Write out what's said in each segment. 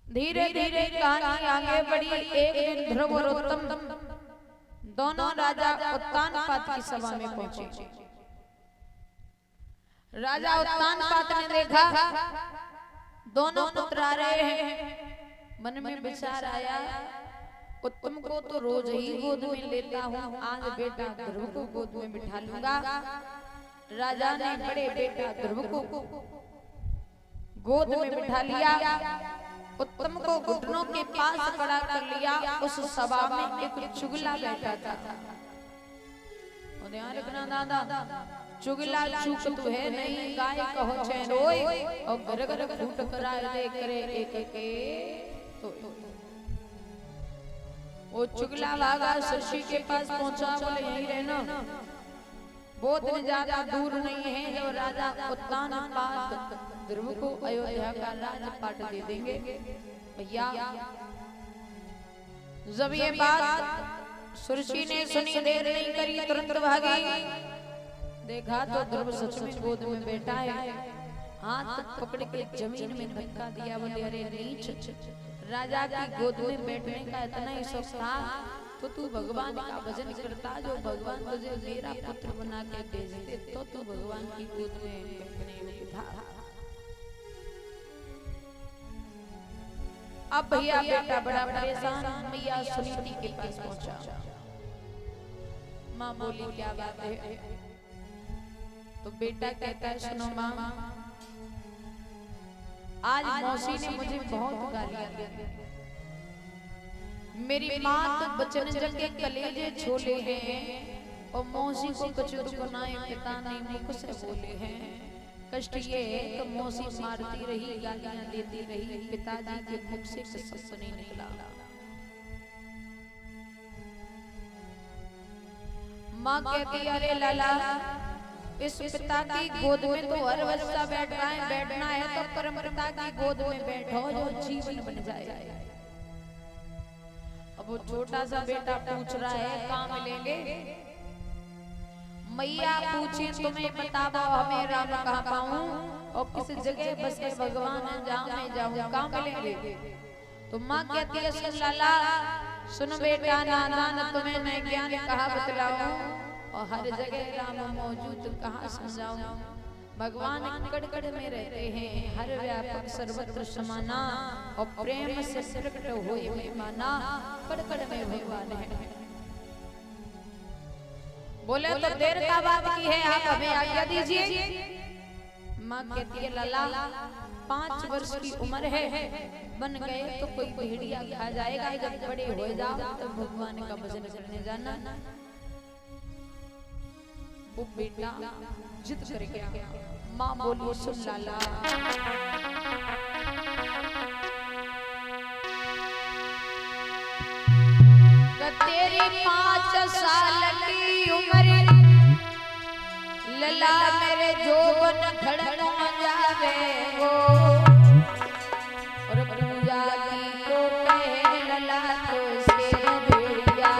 धीरे धीरे कहानी आगे बढ़ी। एक दिन ध्रुव और उत्तम दोनों राजा उत्तानपाद की सभा में पहुंचे। राजा उत्तानपाद ने देखा दोनों पुत्र आ रहे हैं। मन में विचार आया, उत्तम को तो रोज ही गोद में लेता हूँ, आज बेटा ध्रुव को गोद में बिठा लूंगा। राजा ने बड़े बेटा ध्रुव को गोद में बिठा लिया। उत्तम को घुटनों के पास खड़ा कर लिया। उस सभा में एक चुगला बैठा था। ध्यान रखना दादा, चुगला चूक तू है नहीं, गाय कहो चैन रोए और घर घर फूट करा दे करे एक एक। तो वो चुगला भागा, ऋषि के पास पहुंचा, बोले यहीं रहना, बहुत ज्यादा दूर नहीं है। जब राजा उत्तानपाद ध्रुव को अयोध्या का राजपाट दे देंगे भैया। जब ये बात ऋषि ने सुनी, देर नहीं करी, तुरंत भागी। देखा तो ध्रुव सच में गोद में बैठा है। हाथ पकड़ के जमीन में धक्का दिया, बोले अरे नीच, राजा की गोद में बैठने का इतना ही शौक था तो तू भगवान का भजन करता। जो भगवान तुझे मेरा पुत्र बना के भेजते तो तू भगवान की गोद में बैठने योग्य था। अब भैया बेटा बड़ा परेशान, मैया सुनीति के पास पहुंचा। माँ बोली क्या बात है? तो बेटा कहता है सुनो माँ, आज मौसी ने मुझे बहुत गालियां दी। मेरी माँ तो बचन जग के कलेजे छोले हैं और मौसी को कुछ दुखनाए पिता ने मुख से बोले हैं। कष्ट ये है कि मौसी मारती रही, गालियां देती रही, पिताजी के मुख से कुछ नहीं निकला। माँ कहती अरे लाला, इस पिता की गोद में तो हर बच्चा बैठना है तो परम पिता की गोद में बैठो जो जीवन बन जाए। अब वो छोटा सा बेटा पूछ रहा है कहाँ मिलेंगे? मैया पूछे तुम्हें बताओ हमें राम कहाँ पाऊं और किस जगह बसे भगवान जहाँ मैं जाऊं, कहाँ मिलेंगे? तो माँ कहती है सुन लाला, सुन बेटा, नाना तुम्हें मैं ज्ञान कहाँ बतलाऊं और हर जगह राम मौजूद कहाँ समझाऊं। भगवान कड़ में रहते हैं, हर व्यापक सर्वत्र समाना और प्रेम से प्रकट होए मेहमाना, कड़ में भगवान है। बोले तो देर का बात की है, आप हमें आज्ञा दीजिए। माँ कहती है लाला 5 वर्ष की उम्र है, बन गए तो कोई भेड़िया खा जाएगा, जब बड़े हो जाओ तो भगवान का भजन करने जाना। वो बेटा जिद कर गया। माँ बोली सुन लाला, तेरी 5 साल की उम्र लला मेरे जोबन खड़क जावे वो, और पूजा की तो कहे लला तो से भेड़िया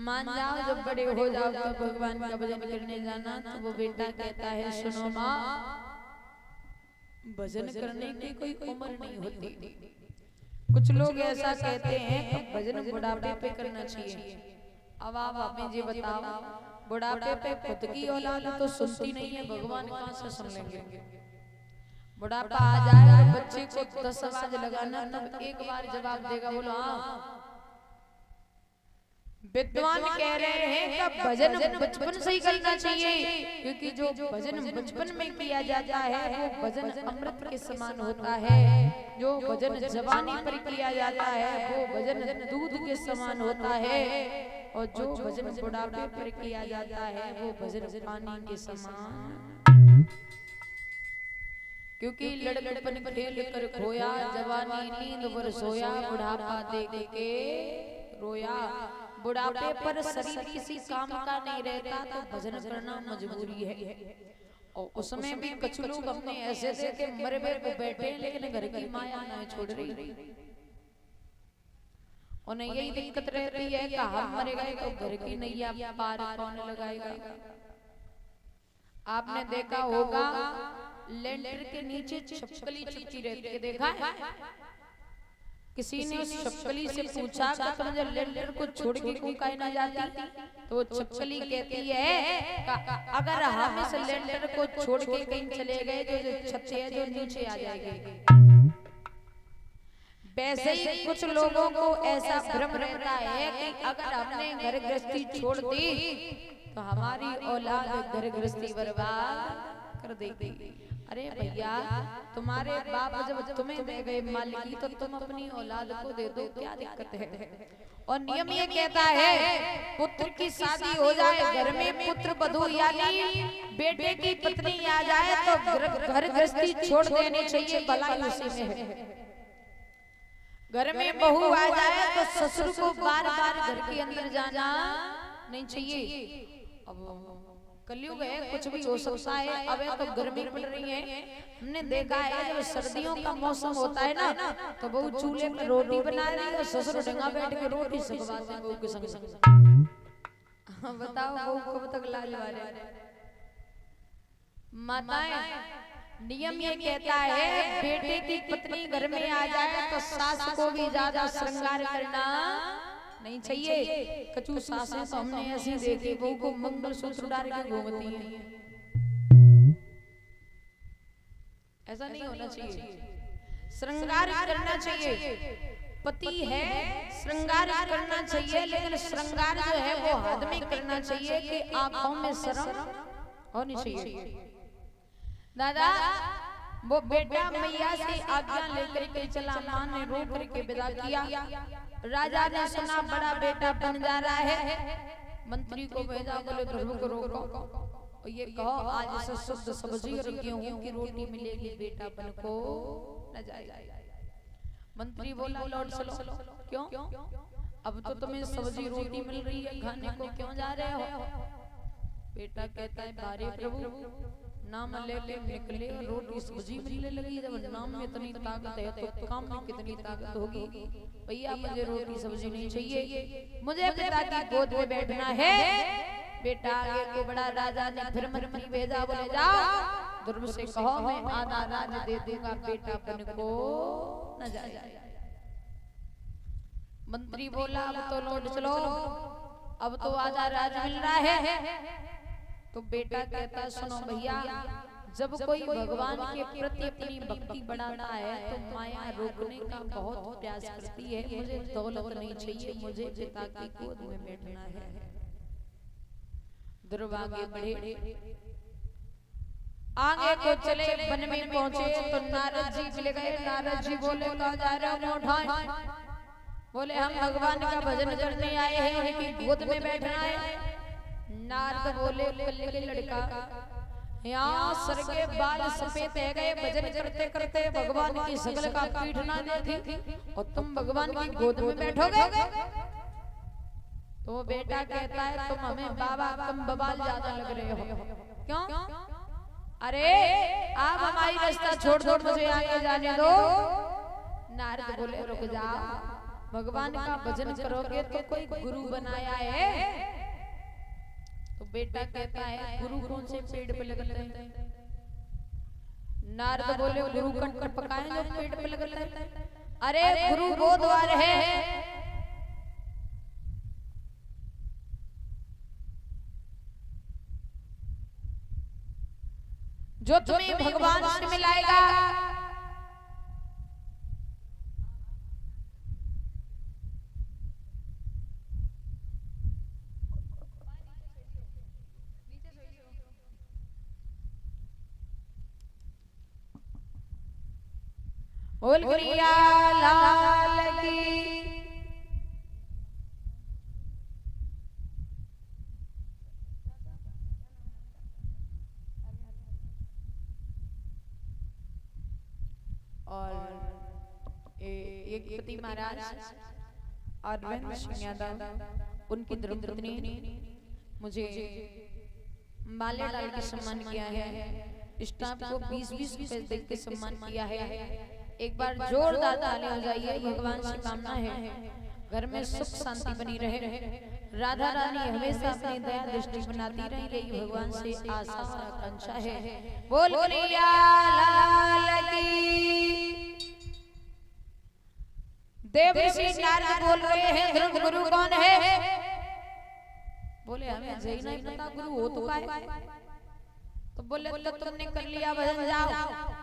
मान जाओ जब बड़े हो जाओ तो भगवान का भजन करने जाना। तो वो बेटा कहता है सुनो माँ, भजन करने की कोई उम्र नहीं होती। कुछ लोग ऐसा कहते हैं कि भजन बुढ़ापे पे करना चाहिए। अब आप हमें जी बताओ, बुढ़ापे पे खुद की औलाद तो सुनती नहीं है, भगवान कहाँ से सुन लेंगे? बुढ़ापा आ जाए और बच्चे को 10 आवाज लगाना तब एक बार जवाब देगा, बोलो हाँ। विद्वान कह रहे हैं कि भजन बचपन से ही करना चाहिए, क्योंकि जो भजन बचपन में किया जाता है वो भजन अमृत के समान होता है। जो भजन जवानी पर किया जाता है वो भजन दूध के समान होता है, और जो भजन बुढ़ापे पर किया जाता है वो भजन पानी के समान। क्योंकि लड़कपन खेल कर खोया, जवानी नींद पर सोया, बुढ़ापा देख के रोया। बुढ़ापे पर शरीर किसी काम का नहीं रहता तो भजन करना मजबूरी है। और उसमें भी कुछ लोग अपने ऐसे देखे मरे मरे को बैठे लेकिन घर की माया नहीं छोड़ रही। उन्हें यही दिक्कत रहती है कि हम मर गए तो घर की नैया पार कौन लगाएगा। आपने देखा होगा लेंटर के नीचे छपकली चिपकी रहती है, देखा है? किसी ने उस छपकली से पूछा कि तुम जब लेंटर को छोड़ के क्यों काहे ना जाती? तो छपकली कहती है अगर हम इस लेंटर को छोड़ के कहीं चले गए तो जो छत है जो नीचे आ जाएगी। वैसे ही कुछ लोगों को ऐसा भ्रम रहता है कि अगर हमने घर गृहस्थी छोड़ दी तो हमारी औलाद घर गृहस्थी बर्बाद कर देगी। अरे भैया, तुम्हारे बाप जब तुम्हें दे गए मालिकी तो तुम अपनी औलाद को दे दो, क्या दिक्कत है? और नियम ये कहता है पुत्र की शादी हो जाए, घर में पुत्र वधू यानी बेटे की पत्नी आ जाए तो घर गृहस्थी छोड़ देनी चाहिए, भलाई उसी में है। घर में बहू आ जाए तो ससुर को बार बार घर के अंदर जाना नहीं चाहिए। अब कलयुग है, कुछ भी हो सकता है। अब तो गर्मी पड़ रही है, हमने देखा है जब सर्दियों का मौसम होता है ना तो बहू चूल्हे पर रोटी बना रही है और ससुर डंगा बैठ के रोटी सेकवाते हैं बहू के संग संग। बताओ बहू कब तक लाल वाले? माताएं, नियम ये कहता है बेटे की पत्नी घर में आ जाए तो सास को भी ज्यादा श्रृंगार करना नहीं चाहिए। कचू सासें तो हमने ऐसी देखी बहू को मंगलसूत्र डाल के घूमती हैं। ऐसा नहीं होना चाहिए, श्रृंगार करना चाहिए। पति है श्रृंगार करना चाहिए, लेकिन श्रृंगार जो है वो हद में करना चाहिए कि आंखों में शर्म होनी चाहिए। दादा, वो बेटा मैया से आज्ञा लेकर के चला, मां ने रो करके विदा किया। राजा ने सुना बड़ा बेटा बन जा रहा है, मंत्री को भेजा, बोले ध्रुव को रोको और ये कहो आज से शुद्ध सब्जी और गेहूं की रोटी मिलेगी, बेटा बन को न जाए। मंत्री बोला लौट चलो। क्यों? अब तो तुम्हें सब्जी रोटी मिल रही है, खाने को क्यों जा रहे हो? बेटा कहता है बारे प्रभु, नाम लेके निकले और रोटी सब्जी मिलने लगी। जब नाम में इतनी ताकत है तो काम में कितनी ताकत होगी? भैया मुझे रोटी सब्जी नहीं चाहिए, मुझे पिता की गोद में बैठना है। बेटा आगे को बड़ा। राजा ने फिर मंत्री भेजा, बोले जाओ ध्रुव से कहो मैं आधा राज दे दूंगा, बेटा बन को न जाए। मंत्री बोला अब तो लौट चलो, अब तो आधा राज मिल रहा है। तो बेटा कहता सुनो भैया, जब कोई भगवान के प्रति अपनी भक्ति बढ़ाता है तो माया रोकने का बहुत प्रयास करती है। मुझे दौलत नहीं चाहिए, मुझे पिता की गोद में बैठना है। ध्रुव आगे बढ़े, आगे को चले, वन में पहुंचे तो नारद जी मिल गए। नारद जी बोले कहाँ जा रहे हो? उठाए। बोले हम भगवान का भजन करने आए हैं, उनकी गोद में बैठना है। नारद बोले कल्ले के लड़का, यहाँ सर के बाल सफेद है गए, भजन करते करते भगवान की शकल का पीठ ना देखी और तुम भगवान की गोद में बैठोगे? तो बेटा कहता है तुम हमें बाबा तुम बवाल ज्यादा लग रहे हो। क्यों? अरे आप हमारी रास्ता छोड़ दो, मुझे आगे जाने दो। नारद बोले रुक जाओ, भगवान का भजन करोगे तो कोई गुरु बनाया है। तो बेटा कहता है गुरु कौन से पेड़ पे लगते हैं? नारद बोले गुरु कंठ पकाए जो पेड़ पे लगते हैं। अरे गुरु वो द्वार है जो तुम्हें भगवान से मिलाएगा। बोल करिया लाल की। और एक पति महाराज अरविंद सिंह यादव उनकी धर्मपत्नी मुझे माले डाल के सम्मान किया है। स्टाफ को 20-20 रुपए दे के सम्मान किया है। एक बार जोरदार ताली हो जाइए। भगवान से कामना है घर में सुख शांति बनी रहे। राधा रानी हमेशा अपनी दया दृष्टि बनाती रही। भगवान से आशा और आकांक्षा है। बोल कन्हैया लाल की। देवर्षि नारद बोल रहे हैं ध्रुव गुरु कौन है? बोले हमें जय नहीं पता गुरु हो तो है। तो बोले तो तुमने कर लिया भजन जाओ।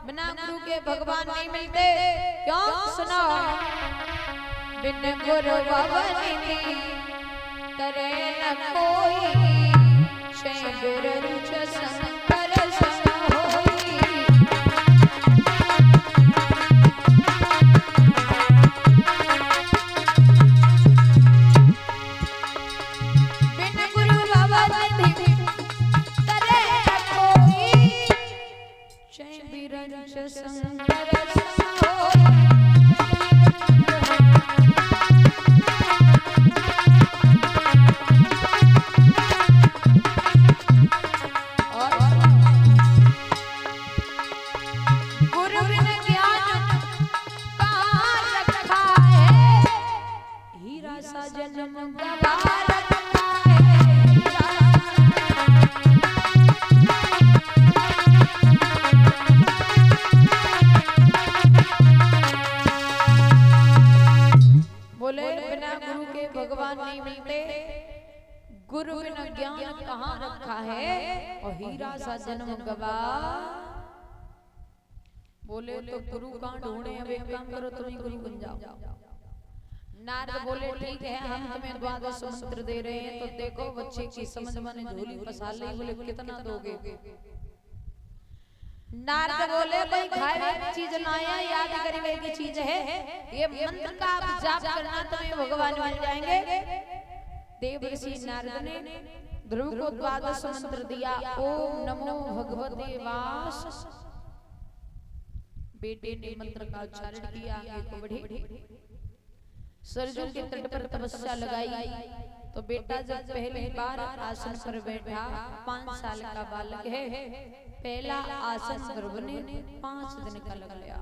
बिना गुरु के भगवान नहीं मिलते। क्यों? सुनो। बिन गुरु भगवानी करे न कोई छे गुरु रुच संकर संग होई। बिन गुरु भगवानी करे न कोई छे बिरंच संकर संग होई। भगवान नहीं मिलते। गुरु बिना ज्ञान कहाँ रखा है और हीरा सा जन्म गवा। बोले तो गुरु कहाँ ढूंढे? अब एक काम करो तुम ही गुरु बन जाओ। नारद बोले ठीक है हम तुम्हें द्वादश मंत्र दे रहे हैं। तो देखो बच्चे की समझ में झोली फंसा ली। बोले कितना दोगे? नारद बोले भाई खाए की चीज लाया याद करने की चीज है। ये मंत्र का आप जाप करना तुम्हें भगवान मिल जाएंगे। देवर्षि नारद ने ध्रुव को द्वादश मंत्र दिया। ओम नमो भगवते वास। बेटे ने मंत्र का उच्चारण किया। आगे बढ़े सरजू के तट पर तपस्या लगाई। तो बेटा जब पहली बार आसन पर बैठा 5 साल का बालक है। पहला आसन ध्रुव ने 5 दिन का लग लिया।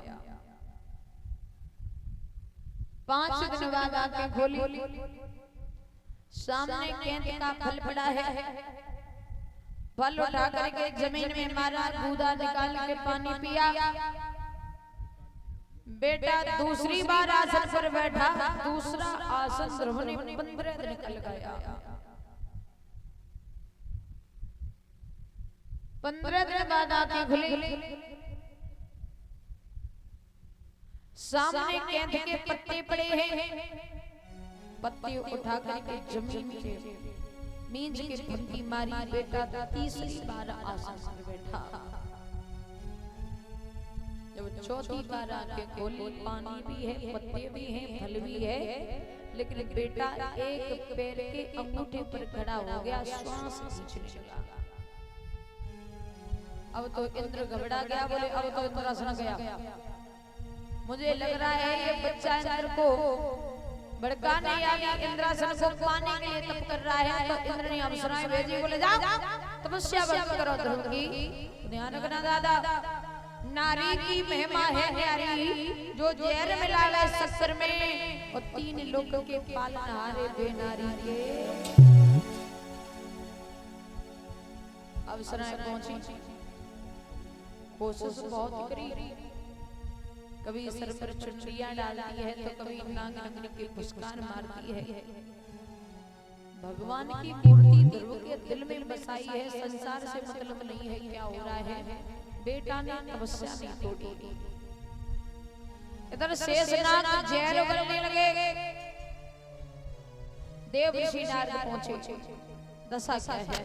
5 दिन बाद आंखें खोली। सामने केंद्र का फल पड़ा है। फल उठा करके जमीन में मारा। गूदा निकाल के पानी पिया। बेटा दूसरी बार आसन पर बैठा। दूसरा आसन ध्रुव ने 15 दिन का लगाया। 15 दिन बाद आंखें खुली। सामने केंद्र के पत्ते पड़े हैं। पत्ते उठा करके जमीन से मींज के पत्ती मारी। बेटा तीसरी बार आसन पर बैठा। जब चौथी बार आंखें खोली पानी भी है, पत्ते भी हैं, फल भी है, लेकिन बेटा एक पैर के अंगूठे पर खड़ा हो गया। श्वास खींचने लगा। अब तो इंद्र घबरा गया। बोले अब तो इंद्रासन गया। मुझे लग रहा है ये बच्चा इंद्र को भड़काने या इंद्रासन को पाने के लिए तप कर रहा है। तो इंद्र ने अप्सराएं भेजी। बोले जाओ तपस्या बंद करो ध्रुव की। ध्यान रखना दादा, नारी की महिमा है न्यारी। जो जहर मिला है शस्त्र में और 3 लोक के पालनहारे वे नारी के अवसराएं पहुंची। कोशिश बहुत करी, कभी सर पर चुनरियां डालती है तो कभी नाग नागिन के फुसकार मारती है। भगवान की मूर्ति ध्रुव के दिल में बसाई है, संसार से मतलब नहीं है क्या हो रहा है। बेटा ने तपस्या नहीं तोड़ी। इधर शेषनाग जैन करने लगे, देव ऋषि नारद पहुंचे। दशा क्या है?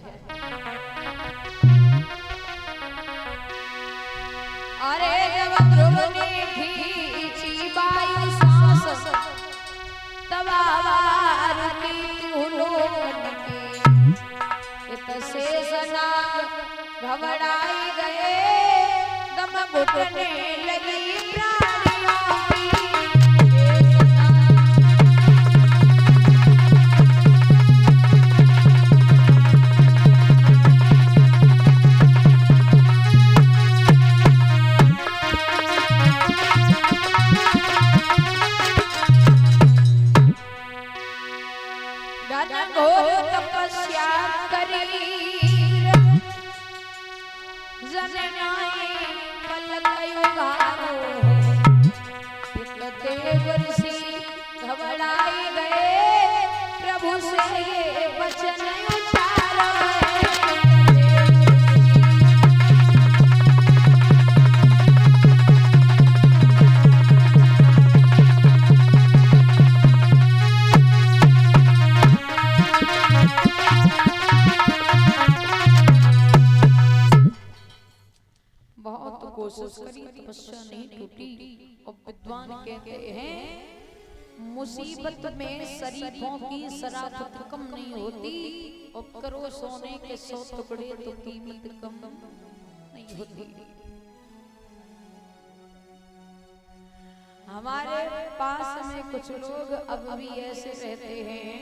अरे जब ध्रुव ने खींची वायु सांस, तब आवाज की लोकन की। इत शेषनाग घबराई गए, दम घुटने लगी प्राणियों की। तपस्या करी जननाई पलक युगारो, देव ऋषि घबराई गए, प्रभु से ये वचन उचारो। कोशिश करी तपस्या नहीं टूटी। और विद्वान कहते हैं मुसीबत में शरीफों की शराफत कम नहीं होती, और करो सोने के 100 टुकड़े तो कीमत कम नहीं होती। हमारे पास में कुछ लोग अब भी ऐसे रहते हैं,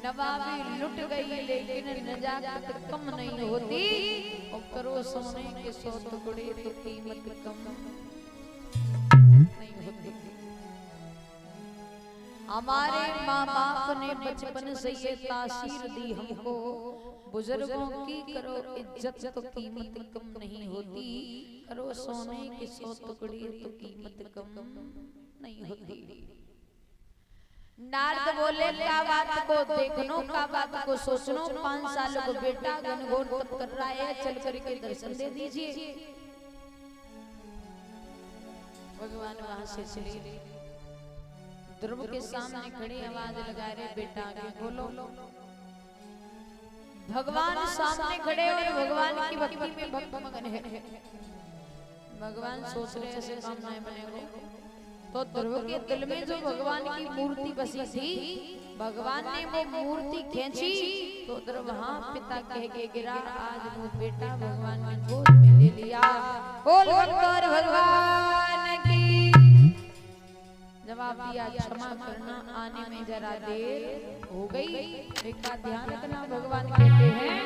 नवाबी लुट गई लेकिन नजाकत कम नहीं होती, और करो सोने के 100 टुकड़े तो कीमत कम नहीं होती। हमारे माँ बाप ने बचपन से ये तासीर दी हमको, बुजुर्गों की करो इज्जत तो कीमत कम नहीं होती, करो सोने के 100 टुकड़े तो कीमत कम नहीं होती। नारद बोले का बात को देखनो, का बात को सोचनो। 5 साल को बेटा घनघोर तप कर रहा है, चल करके दर्शन दे दीजिए। भगवान वहां से चले, ध्रुव के सामने खड़े आवाज लगा रहे, बेटा आगे बोलो। भगवान सामने खड़े और भगवान की भक्ति में भक्त मगन है। भगवान सोच रहे ऐसे काम नहीं बनेगा। तो ध्रुव के दिल में जो भगवान की मूर्ति बसी थी, भगवान ने वो मूर्ति खींची तो ध्रुव हाँ पिता कह के गिरा, आज वो बेटा भगवान की गोद में ले लिया। बोल बोल भगवान की। जवाब दिया क्षमा करना, आने में जरा देर हो गई। एक बात ध्यान रखना, भगवान कहते हैं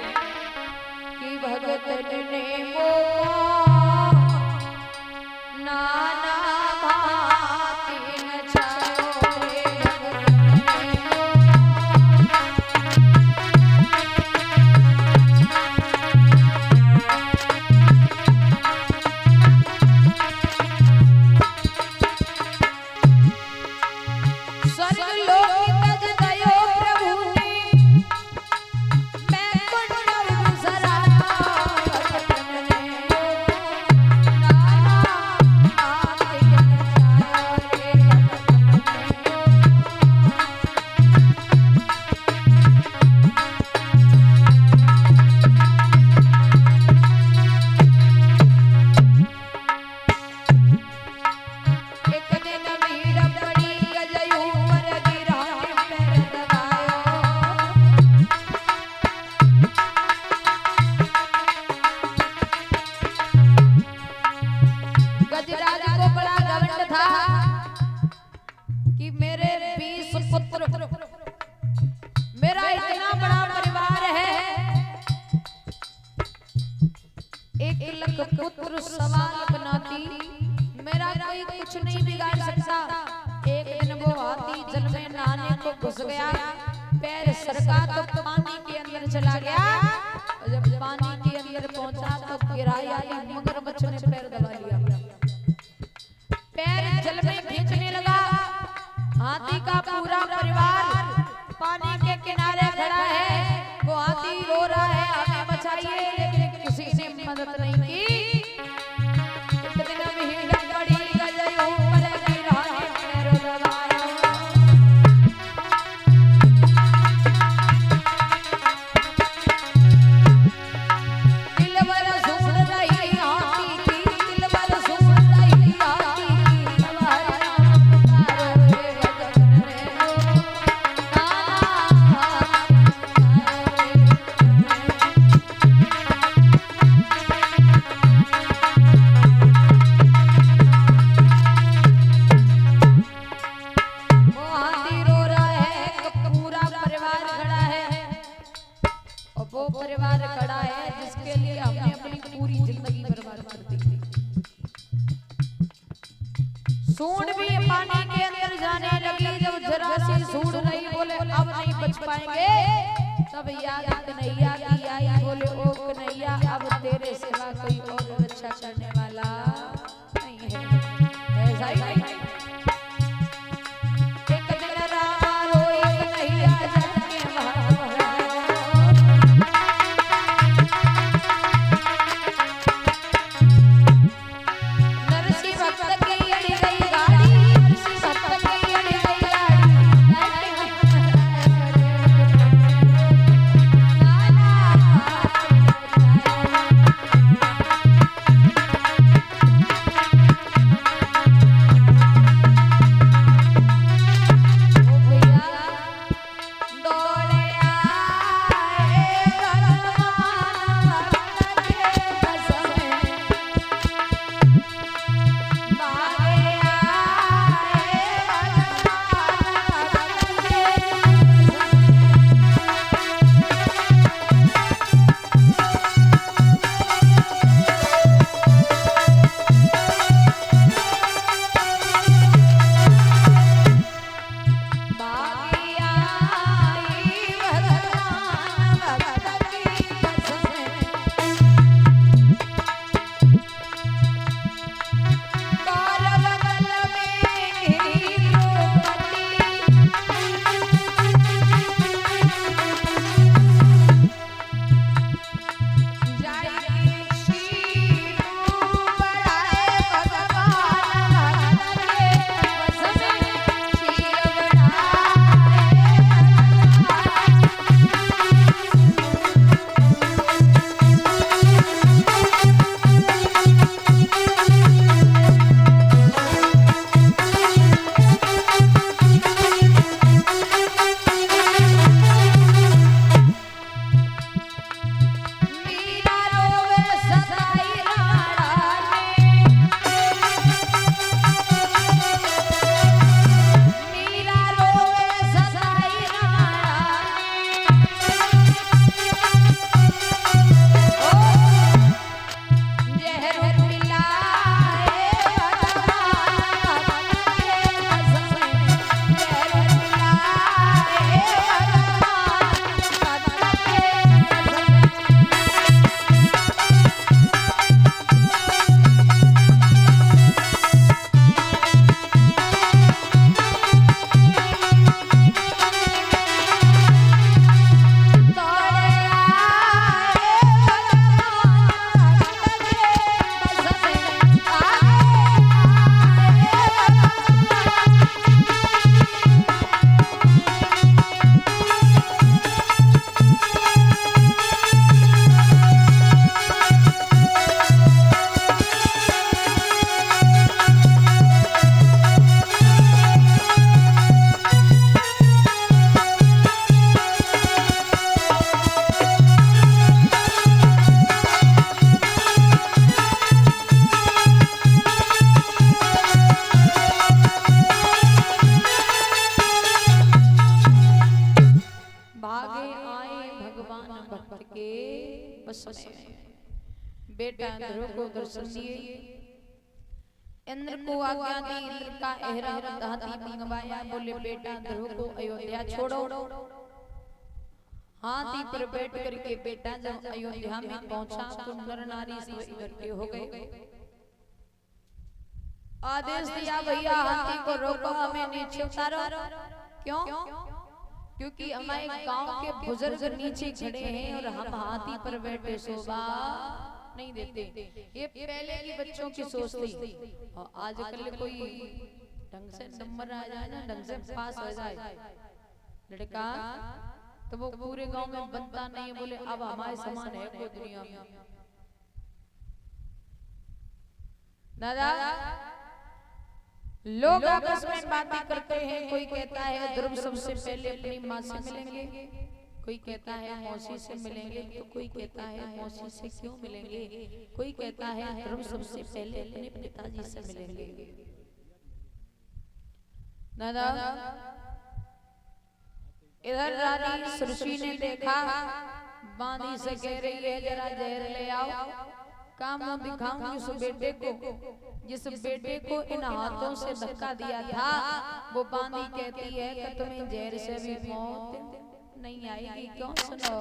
कि भगत ने वो नाना पुत्र सवाल नाती, मेरा कोई कुछ नहीं बिगाड़ सकता। एक दिन वो हाथी घुस गया, पैर सरका तो पानी के अंदर चला गया। और जब पानी के अंदर पहुंचा तो गिराया मगरमच्छ ने पैर दबा लिया, पैर जल में खींचने लगा। हाथी का पूरा परिवार पानी के किनारे खड़ा है, वो हाथी रो रहा है हमें बचाइए, लेकिन किसी ने मदद नहीं की। इतने में ही बड़ी गजई ऊपर गिरा है पैर दबाया। दिलबर सुन रही हाथी की, दिलबर सुन रही हाथी की, तुम्हारा पुकारो रे गगन में परिवार खड़ा है जिसके लिए हमने अपनी पूरी जिंदगी बर्बाद कर दी। सूंड भी पानी के अंदर जाने लगी, जब जरा सी सूंड रही बोले अब नहीं बच पाएंगे, तब याद कन्हैया की आई, बोले ओ कन्हैया अब तेरे सिवा कोई और रक्षा करने वाला नहीं है। ऐसा ही नहीं। एक दिन रामा रोई कन्हैया जाके वहां बेटा इंद्र को दर्शन दिए। इंद्र को आज्ञा दी, इंद्र का एहराम हाथी मंगवाया, बोले बेटा ध्रुव को अयोध्या छोड़ो। हाथी पर बैठ करके बेटा जब अयोध्या में पहुंचा तो नर नारी सब इकट्ठे हो गए। आदेश दिया भैया हाथी को रोको, हमें नीचे उतारो। क्यों? क्योंकि हमारे गांव के बुजुर्ग नीचे खड़े हैं और हम हाथी पर बैठे शोभा नहीं देते। ये पहले की बच्चों की सोच थी, और आजकल कोई ढंग से नंबर आ जाए ना, ढंग से पास हो जाए लड़का, तो वो पूरे गांव में बनता नहीं है। बोले अब हमारे समान है कोई दुनिया में। दादा लोग आपस में बातें करते हैं, कोई कहता है ध्रुव सबसे पहले अपनी माँ से मिलेंगे, कोई कहता है मौसी से मिलेंगे, तो कोई कहता है मौसी से क्यों मिलेंगे, कोई कहता है ध्रुव सबसे पहले अपने पिताजी से मिलेंगे। दादा इधर रानी सृष्टि ने देखा, बांदी से कह रही है जरा जहर ले आओ। काम दिखाऊं उस बेटे को, जिस बेटे को इन हाथों से धक्का दिया था। वो बांदी कहती है कि तुम्हें जहर से भी मौत नहीं आएगी। क्यों? सुनो